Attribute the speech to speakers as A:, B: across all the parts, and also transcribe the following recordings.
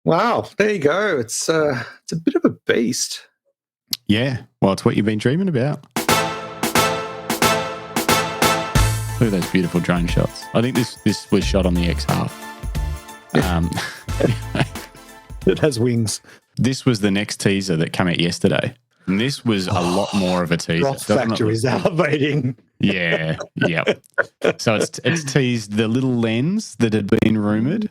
A: Wow, there you go. It's a bit of a beast.
B: Yeah, well, it's what you've been dreaming about. Look at those beautiful drone shots. I think this was shot on the X-Half.
A: It has wings.
B: This was the next teaser that came out yesterday. And this was a lot more of a teaser.
A: Froth factor is elevating.
B: Yeah. So it's teased the little lens that had been rumoured.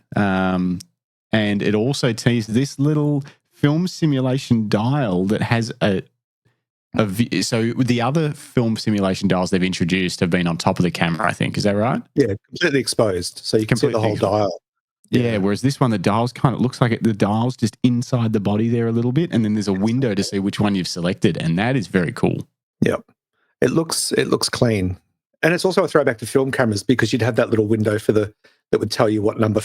B: And it also teased this little film simulation dial that has so the other film simulation dials they've introduced have been on top of the camera, I think. Is that right?
A: Yeah, completely exposed. So you can see the whole dial.
B: Yeah, whereas this one, the dial's kind of looks like the dial's just inside the body there a little bit, and then there's a window to see which one you've selected, and that is very cool.
A: Yep. It looks clean. And it's also a throwback to film cameras because you'd have that little window that would tell you what number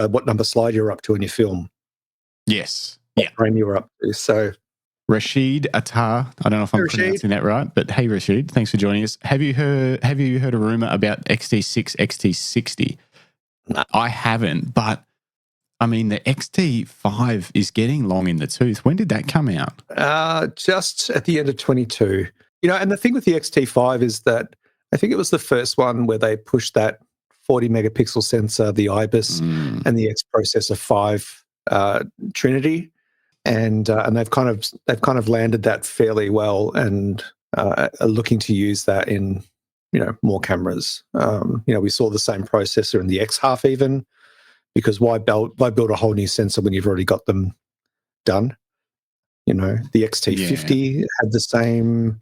A: what number slide you're up to in your film.
B: Yes.
A: What frame you were up to. So
B: Rashid Attar, I don't know if I'm pronouncing that right, but hey Rashid, thanks for joining us. Have you heard a rumor about XT6, XT60?
A: No.
B: I haven't, but I mean the XT5 is getting long in the tooth. When did that come out?
A: Just at the end of 22. And the thing with the XT5 is that I think it was the first one where they pushed that 40 megapixel sensor, the IBIS, and the X Processor 5 Trinity. And they've kind of landed that fairly well, and are looking to use that in more cameras. We saw the same processor in the X-Half even, because why build a whole new sensor when you've already got them done? The XT50 had the same,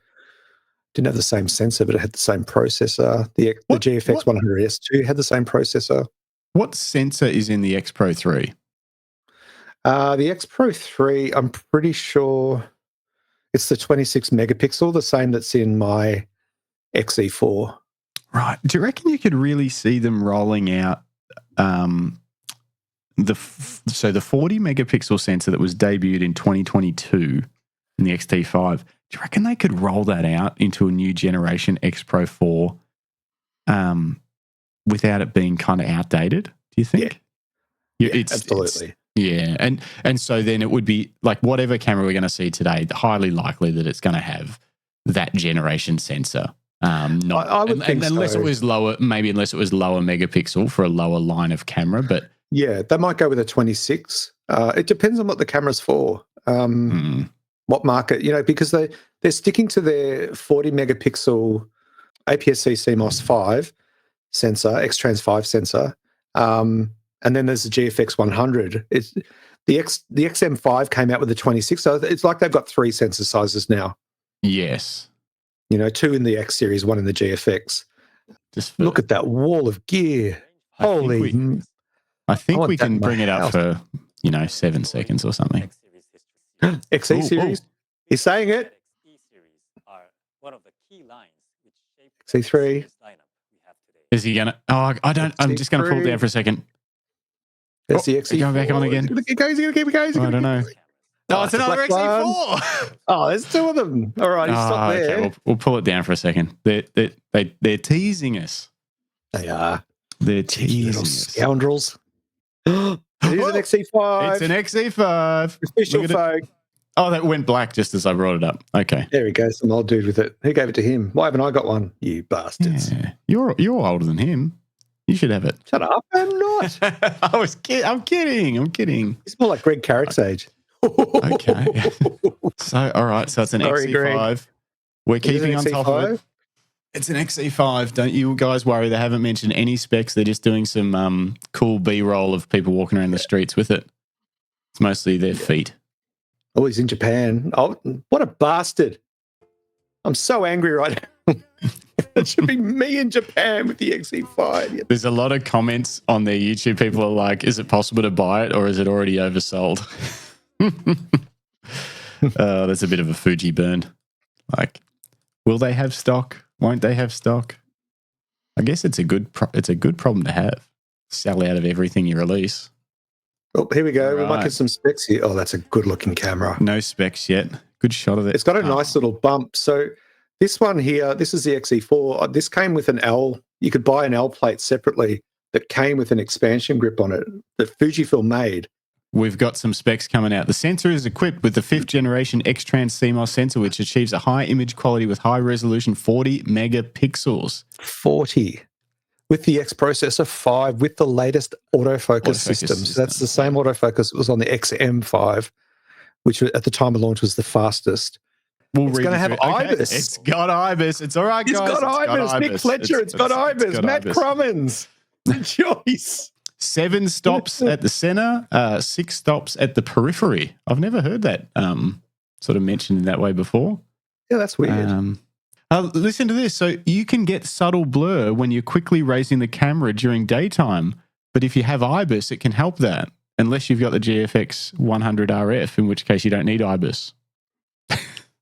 A: didn't have the same sensor, but it had the same processor. The GFX 100S2 had the same processor.
B: What sensor is in the X Pro 3?
A: The X Pro 3, I'm pretty sure it's the 26 megapixel, the same that's in my XE4.
B: Right. Do you reckon you could really see them rolling out the 40 megapixel sensor that was debuted in 2022 in the XT5? Do you reckon they could roll that out into a new generation X Pro 4 without it being kind of outdated? Do you think?
A: Yeah, absolutely.
B: Yeah, and so then it would be like whatever camera we're going to see today, highly likely that it's going to have that generation sensor.
A: I would think
B: unless it was lower, maybe unless it was lower megapixel for a lower line of camera. But
A: yeah, they might go with a 26. It depends on what the camera's for. What market, because they're sticking to their 40 megapixel APS-C CMOS 5 sensor, X-Trans 5 sensor. And then there's the GFX 100. It's the XM5 came out with the 26, so it's like they've got three sensor sizes now.
B: Yes,
A: two in the X series, one in the GFX. Just look at that wall of gear.
B: I think we can bring it up for 7 seconds or something.
A: XE series. He's saying it. XE3.
B: Is he gonna? Oh, I don't. I'm just gonna pull it down for a second.
A: There's the XE4.
B: Going back on again.
A: He's going to keep it going.
B: I don't know. No, it's another XE4.
A: Oh, there's two of them. All right, stop there.
B: Okay, we'll pull it down for a second. They're teasing us.
A: They are.
B: They're teasing us.
A: Scoundrels. It is an XE5.
B: It's an XE5.
A: Official folk.
B: Oh, that went black just as I brought it up. Okay.
A: There he goes, some old dude with it. Who gave it to him? Why haven't I got one? You bastards.
B: Yeah. You're older than him. You should have it.
A: Shut up. I'm not.
B: I'm kidding.
A: It's more like Greg Carrick's age.
B: Okay. So, all right. So it's an XE5. Greg. We're keeping on top of it. It's an XE5. Don't you guys worry. They haven't mentioned any specs. They're just doing some cool B-roll of people walking around the streets with it. It's mostly their feet.
A: Oh, he's in Japan. Oh, what a bastard. I'm so angry right now. It should be me in Japan with the XE5.
B: There's a lot of comments on their YouTube. People are like, is it possible to buy it or is it already oversold? That's a bit of a Fuji burn. Like, will they have stock? Won't they have stock? I guess it's a good problem to have. Sell out of everything you release.
A: Oh, here we go. Right. We might get some specs here. Oh, that's a good-looking camera.
B: No specs yet. Good shot of it.
A: It's got a nice little bump. So this one here, this is the XE4. This came with an L. You could buy an L plate separately that came with an expansion grip on it that Fujifilm made.
B: we've got some specs coming out. The sensor is equipped with the 5th generation X-Trans CMOS sensor, which achieves a high image quality with high resolution 40 megapixels.
A: 40. With the X processor 5, with the latest autofocus system. So that's the same autofocus that was on the XM5, which at the time of launch was the fastest. It's going to have IBIS.
B: It's got IBIS. It's all right, guys.
A: It's got IBIS. Nick Fletcher, it's got IBIS. Matt Crummins. Rejoice.
B: 7 stops at the center, 6 stops at the periphery. I've never heard that sort of mentioned in that way before.
A: Yeah, that's weird.
B: Listen to this. So you can get subtle blur when you're quickly raising the camera during daytime, but if you have IBIS, it can help that, unless you've got the GFX 100 RF, in which case you don't need IBIS.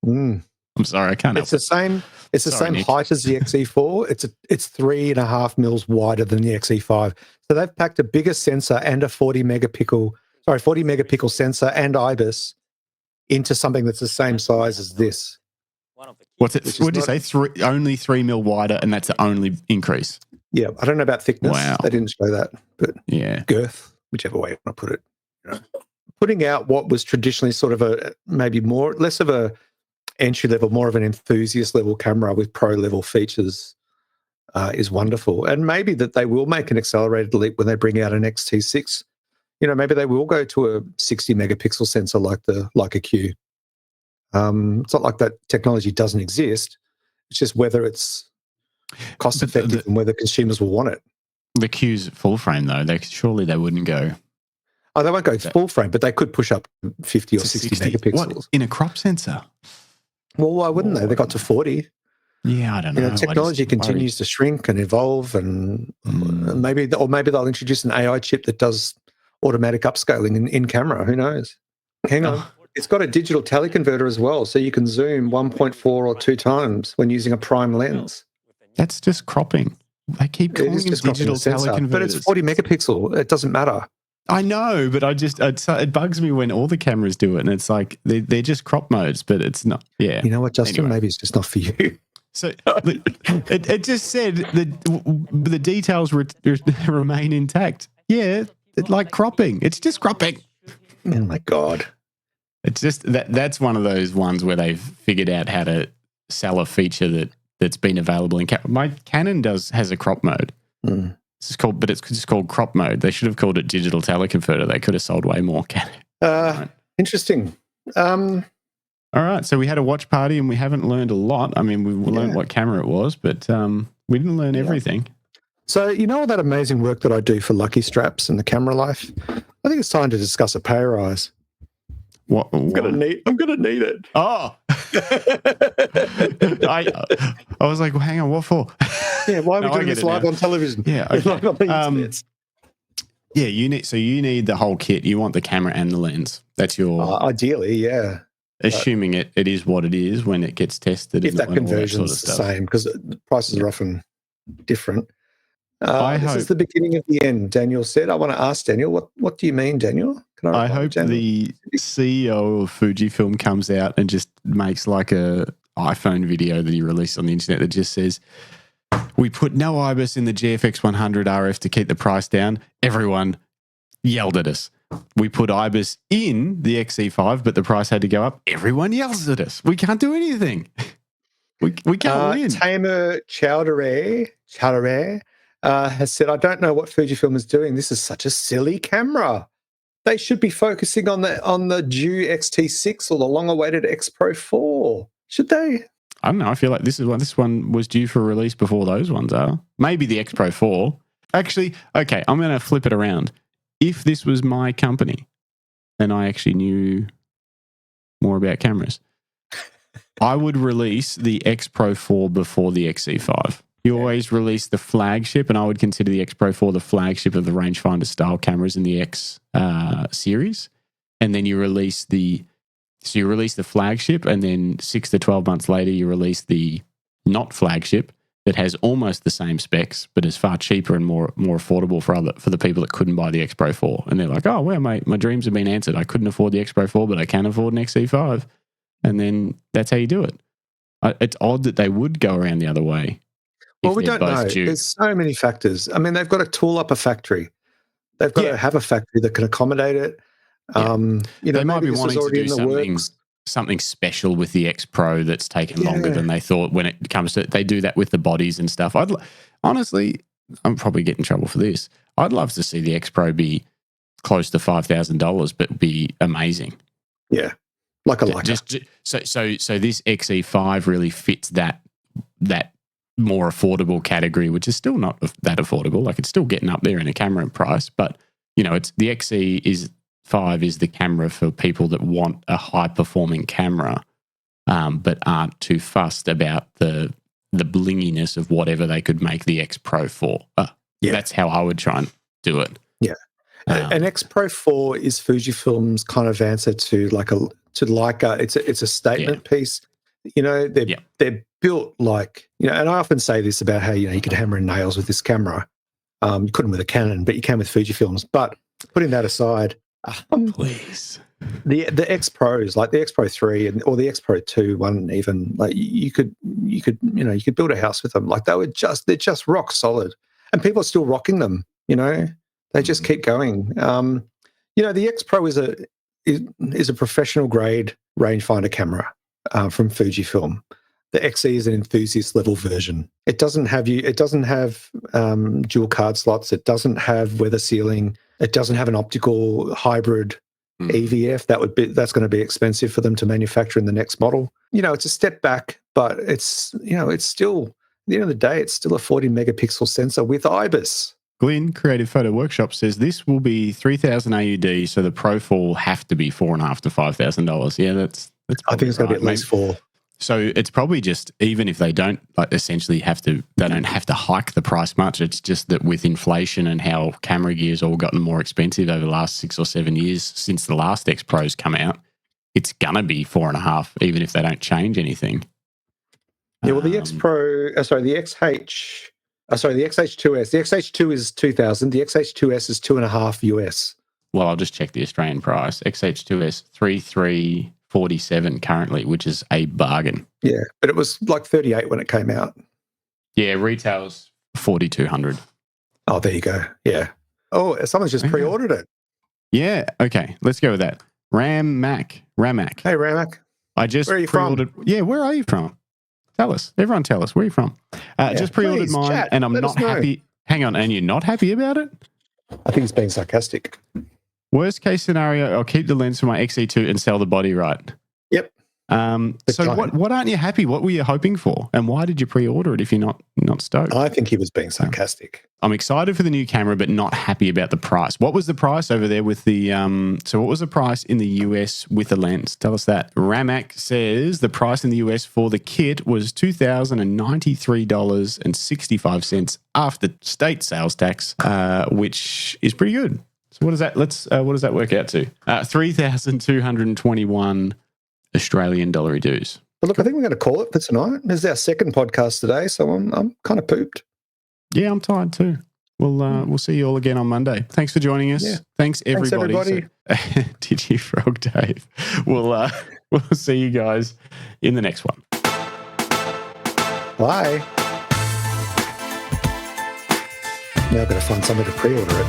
B: I'm sorry, I can't help it.
A: It's the same height as the XE4. It's 3.5 mils wider than the XE5. So they've packed a bigger sensor and a 40 megapixel sensor and IBIS into something that's the same size as this.
B: What's it? What did you say? Only 3 mil wider, and that's the only increase.
A: Yeah, I don't know about thickness.
B: Wow.
A: They didn't show that, but girth, whichever way you want to put it. You know. Putting out what was traditionally sort of less of a entry level, more of an enthusiast level camera with pro level features is wonderful. And maybe that they will make an accelerated leap when they bring out an XT6. You know, maybe they will go to a 60 megapixel sensor like a Q. It's not like that technology doesn't exist. It's just whether it's cost effective and whether consumers will want it.
B: The Q's full frame though, surely they wouldn't go.
A: Oh, they won't go full frame, but they could push up 50 or 60 megapixels.
B: What, in a crop sensor?
A: Well, why wouldn't they? They got to 40.
B: Yeah, I don't know.
A: Technology continues to shrink and evolve, and maybe they'll introduce an AI chip that does automatic upscaling in camera. Who knows? Hang on. It's got a digital teleconverter as well, so you can zoom 1.4 or 2 times when using a prime lens.
B: That's just cropping. They keep calling it digital teleconverters.
A: But it's 40 megapixel. It doesn't matter.
B: I know, but it bugs me when all the cameras do it, and it's like they're just crop modes, but it's not. Yeah.
A: You know what, Justin? Anyway. Maybe it's just not for you.
B: So it just said the details remain intact. Yeah, like cropping. It's just cropping.
A: Oh my God.
B: It's just that's one of those ones where they've figured out how to sell a feature that's been available in my Canon has a crop mode. It's just called crop mode. They should have called it digital teleconverter. They could have sold way more Canon.
A: Right. Interesting.
B: All right, so we had a watch party and we haven't learned a lot. I mean, we learned what camera it was, but we didn't learn everything.
A: So you know all that amazing work that I do for Lucky Straps and the Camera Life? I think it's time to discuss a pay rise.
B: What?
A: I'm gonna need it.
B: Oh, I was like, well, hang on, what for?
A: Yeah, why are we doing this live on television?
B: Yeah, okay. Yeah, you need the whole kit. You want the camera and the lens. That's your
A: ideally, yeah.
B: Assuming it is what it is when it gets tested.
A: If that conversion is the same, because the prices are often different. This is the beginning of the end, Daniel said. I want to ask Daniel, what do you mean, Daniel?
B: I hope the CEO of Fujifilm comes out and just makes like a iPhone video that he released on the internet that just says, we put no IBIS in the GFX 100 RF to keep the price down. Everyone yelled at us. We put IBIS in the XE5, but the price had to go up. Everyone yells at us. We can't do anything. We can't win.
A: Tamer Chowdhury has said, I don't know what Fujifilm is doing. This is such a silly camera. They should be focusing on the due XT6 or the long-awaited X Pro 4. Should they?
B: I don't know. I feel like this one was due for release before those ones are. Maybe the X Pro 4. Actually, okay, I'm going to flip it around. If this was my company and I actually knew more about cameras, I would release the X Pro 4 before the XE5. You always release the flagship, and I would consider the X Pro 4 the flagship of the rangefinder style cameras in the X series. And then you release the flagship, and then 6 to 12 months later, you release the not flagship that has almost the same specs, but is far cheaper and more affordable for the people that couldn't buy the X Pro 4. And they're like, oh, well, my dreams have been answered. I couldn't afford the X Pro 4, but I can afford an XE5. And then that's how you do it. It's odd that they would go around the other way.
A: Well, we don't know. There's so many factors. I mean, they've got to tool up a factory. They've got to have a factory that can accommodate it.
B: They might be
A: this was
B: wanting to
A: already
B: do
A: in the works.
B: something special with the X Pro that's taken longer than they thought when it comes to. They do that with the bodies and stuff. Honestly, I'm probably getting in trouble for this. I'd love to see the X Pro be close to $5,000, but be amazing.
A: Yeah, like a Leica.
B: So this XE5 really fits that more affordable category, which is still not that affordable. Like, it's still getting up there in a camera price, but it's the XE5 is the camera for people that want a high performing camera, but aren't too fussed about the blinginess of whatever they could make the X Pro for. That's how I would try and do it.
A: Yeah. An X Pro 4 is Fujifilm's kind of answer to Leica. It's a statement piece. They're built like, and I often say this about how, you could hammer in nails with this camera. You couldn't with a Canon, but you can with Fujifilms. But putting that aside,
B: please.
A: The X Pros, like the X Pro 3 or the X Pro 2 one, even, like you could build a house with them. Like they're just rock solid, and people are still rocking them. They just keep going. The X Pro is a professional grade rangefinder camera from Fujifilm. The XE is an enthusiast level version. It doesn't have dual card slots. It doesn't have weather sealing. It doesn't have an optical hybrid EVF. That's going to be expensive for them to manufacture in the next model. It's a step back, but it's still, at the end of the day, it's still a 40 megapixel sensor with IBIS.
B: Glyn, Creative Photo Workshop, says this will be 3,000 AUD, so the Pro 4 will have to be $4,500 to $5,000. Yeah, that's.
A: I think it's going to be at least $4,000.
B: So it's probably just, even if they don't essentially they don't have to hike the price much. It's just that with inflation and how camera gear's all gotten more expensive over the last 6 or 7 years since the last X Pros come out, it's gonna be $4,500, even if they don't change anything.
A: Yeah, well, the X Pro, the XH2S. The XH2 is $2,000. The XH2S is $2,500 US.
B: Well, I'll just check the Australian price. XH2S 3,347 currently, which is a bargain.
A: Yeah, but it was like 38 when it came out.
B: Yeah, retails 4,200.
A: Oh, there you go. Yeah. Oh, someone's just pre-ordered it.
B: Yeah. Okay, let's go with that. Ramac.
A: Hey, Ramac.
B: I just
A: where are you
B: pre-ordered.
A: From?
B: Yeah, where are you from? Tell us. Everyone tell us. Where are you from? Just pre-ordered
A: please,
B: mine,
A: chat,
B: and I'm not happy. Hang on, and you're not happy about it?
A: I think he's being sarcastic.
B: Worst case scenario, I'll keep the lens for my XE2 and sell the body right.
A: Yep.
B: So what aren't you happy? What were you hoping for? And why did you pre-order it if you're not stoked?
A: I think he was being sarcastic.
B: I'm excited for the new camera, but not happy about the price. What was the price over there with the so what was the price in the US with the lens? Tell us that. Ramac says the price in the US for the kit was $2,093.65 after state sales tax, which is pretty good. So what does that what does that work out to? 3,221 Australian dollar dues.
A: But look, I think we're going to call it for tonight. This is our second podcast today, so I'm kind of pooped.
B: Yeah, I'm tired too. We'll see you all again on Monday. Thanks for joining us. Yeah. Thanks everybody. DigiFrog Dave. We'll see you guys in the next one.
A: Bye. Now I've got to find somewhere to pre-order it.